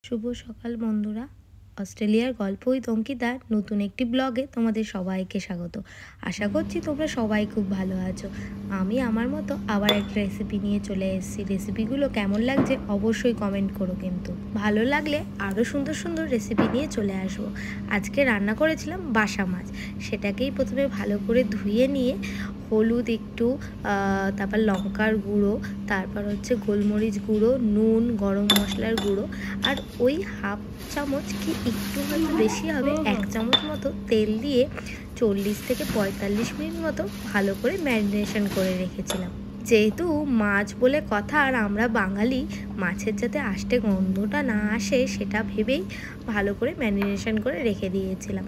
শুভ সকাল বন্ধুরা। অস্ট্রেলিয়ার গল্প উইথ অঙ্কিতার নতুন একটি ব্লগে তোমাদের সবাইকে স্বাগত। আশা করছি তোমরা সবাই খুব ভালো আছো। আমি আমার মতো আবার একটা রেসিপি নিয়ে চলে এসেছি। রেসিপিগুলো কেমন লাগছে অবশ্যই কমেন্ট করো, কিন্তু ভালো লাগলে আরও সুন্দর সুন্দর রেসিপি নিয়ে চলে আসবো। আজকে রান্না করেছিলাম বাসা মাছ। সেটাকেই প্রথমে ভালো করে ধুয়ে নিয়ে হলুদ একটু, তারপর লঙ্কার গুঁড়ো, তারপর হচ্ছে গোলমরিচ গুঁড়ো, নুন, গরম মশলার গুঁড়ো, আর ওই হাফ চামচ কি একটু হয়তো বেশি হবে, 1 চামচ মতো তেল দিয়ে 40 থেকে 45 মিনিট মতো ভালো করে ম্যারিনেশন করে রেখেছিলাম। যেহেতু মাছ বলে কথা, আর আমরা বাঙালি, মাছের যাতে আষ্টে গন্ধটা না আসে সেটা ভেবেই ভালো করে ম্যারিনেশন করে রেখে দিয়েছিলাম।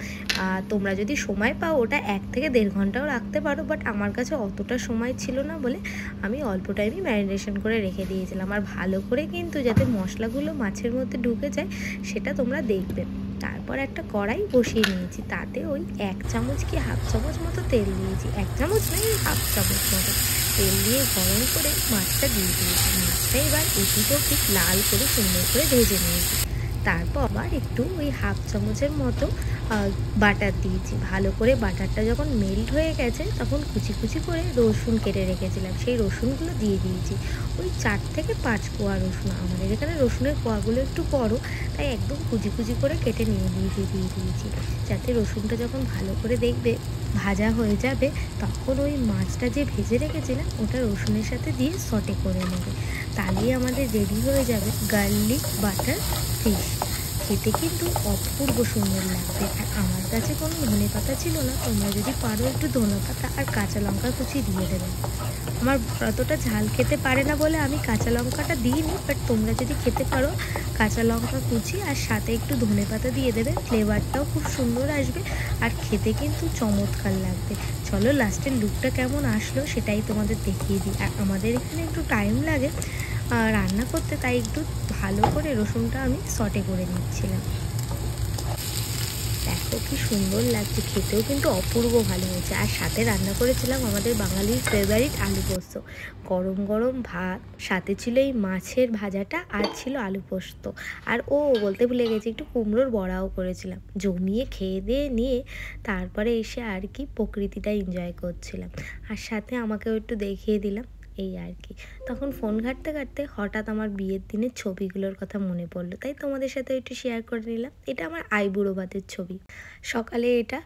তোমরা যদি সময় পাও ওটা 1 থেকে 1.5 ঘন্টাও রাখতে পারো, বাট আমার কাছে অতটা সময় ছিল না বলে আমি অল্প টাইমই ম্যারিনেশন করে রেখে দিয়েছিলাম। আর ভালো করে কিন্তু যাতে মশলাগুলো মাছের মধ্যে ঢুকে যায় সেটা তোমরা দেখবে। তারপর একটা কড়াই বসিয়ে নিয়েছি, তাতে ওই 1 চামচ কি হাফ চামচ মতো তেল দিয়েছি, 1 চামচ নয় হাফ চামচ মতো তেল দিয়ে গরম করে মাছটা দিয়ে দিয়েছি। মাছটা এবার এদিকেও ঠিক লাল করে সুন্দর করে ভেজে নিয়েছি। তারপর আবার একটু ওই হাফ চামচের মতো বাটার দিয়েছি। ভালো করে বাটারটা যখন মেল্ট হয়ে গেছে তখন কুচি কুচি করে রসুন কেটে রেখেছিলাম, সেই রসুনগুলো দিয়ে দিয়েছি। ওই 4 থেকে 5 কোয়া রসুন, আমাদের এখানে রসুনের কোয়াগুলো একটু বড়, তাই একদম কুচি কুচি করে কেটে দিয়ে দিয়েছি, যাতে রসুনটা যখন ভালো করে দেখবে ভাজা হয়ে যাবে তখন ওই মাছটা যে ভেজে রেখেছিলাম ওটা রসুনের সাথে দিয়ে সটে করে নেবে। তাহলেই আমাদের রেডি হয়ে যাবে গার্লিক বাটার ফিশ। খেতে কিন্তু অপূর্ব সুন্দর লাগবে। আর আমার কাছে কোনো ধনেপাতা ছিল না, তোমরা যদি পারো একটু ধনেপাতা আর কাঁচা লঙ্কা কুচি দিয়ে দেবে। আমার অতটা ঝাল খেতে পারে না বলে আমি কাঁচা লঙ্কাটা দিইনি, বাট তোমরা যদি খেতে পারো কাঁচা লঙ্কা কুচি আর সাথে একটু ধনেপাতা দিয়ে দেবে, ফ্লেভারটাও খুব সুন্দর আসবে আর খেতে কিন্তু চমৎকার লাগবে। চলো লাস্টের লুকটা কেমন আসলো সেটাই তোমাদের দেখিয়ে দিই। আর আমাদের এখানে একটু টাইম লাগে রান্না করতে, তাই একটু ভালো করে রসুনটা আমি সটে করে নিচ্ছিলাম। দেখো কি সুন্দর লাগছে, খেতেও কিন্তু অপূর্ব ভালো হয়েছে। আর সাথে রান্না করেছিলাম আমাদের বাঙালির ফেভারিট আলু পোস্ত। গরম গরম ভাত, সাথে ছিল এই মাছের ভাজাটা, আর ছিল আলু পোস্ত। আর বলতে ভুলে গেছি, একটু কুমড়োর বড়াও করেছিলাম। জমিয়ে খেয়ে দিয়ে নিয়ে তারপরে এসে আর কি প্রকৃতিটা এনজয় করছিলাম। আর সাথে আমাকেও একটু দেখিয়ে দিলাম, এই আর কি। তখন ফোন ঘাঁটতে ঘাঁটতে হঠাৎ আমার বিয়ের দিনের ছবিগুলোর কথা মনে পড়লো, তাই তোমাদের সাথে একটু শেয়ার করে নিলাম। এটা আমার আইবুড়ো ভাতের ছবি। সকালে এটা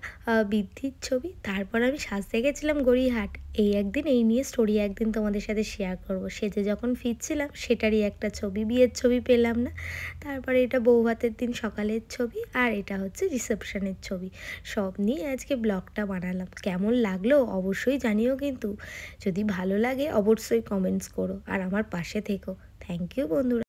বৃদ্ধির ছবি। তারপর আমি সাজতে গেছিলাম গড়িয়াহাট। এই নিয়ে স্টোরি একদিন তোমাদের সাথে শেয়ার করব। সেজে যখন ফিরছিলাম সেটারই একটা ছবি, বিয়ের ছবি পেলাম না। তারপরে এটা বউ ভাতের দিন সকালের ছবি, আর এটা হচ্ছে রিসেপশনের ছবি। সব নিয়ে আজকে ব্লগটা বানালাম। কেমন লাগলো অবশ্যই জানিও, কিন্তু যদি ভালো লাগে অবশ্যই কমেন্টস করো আর আমার পাশে থেকো। থ্যাংক ইউ বন্ধুরা।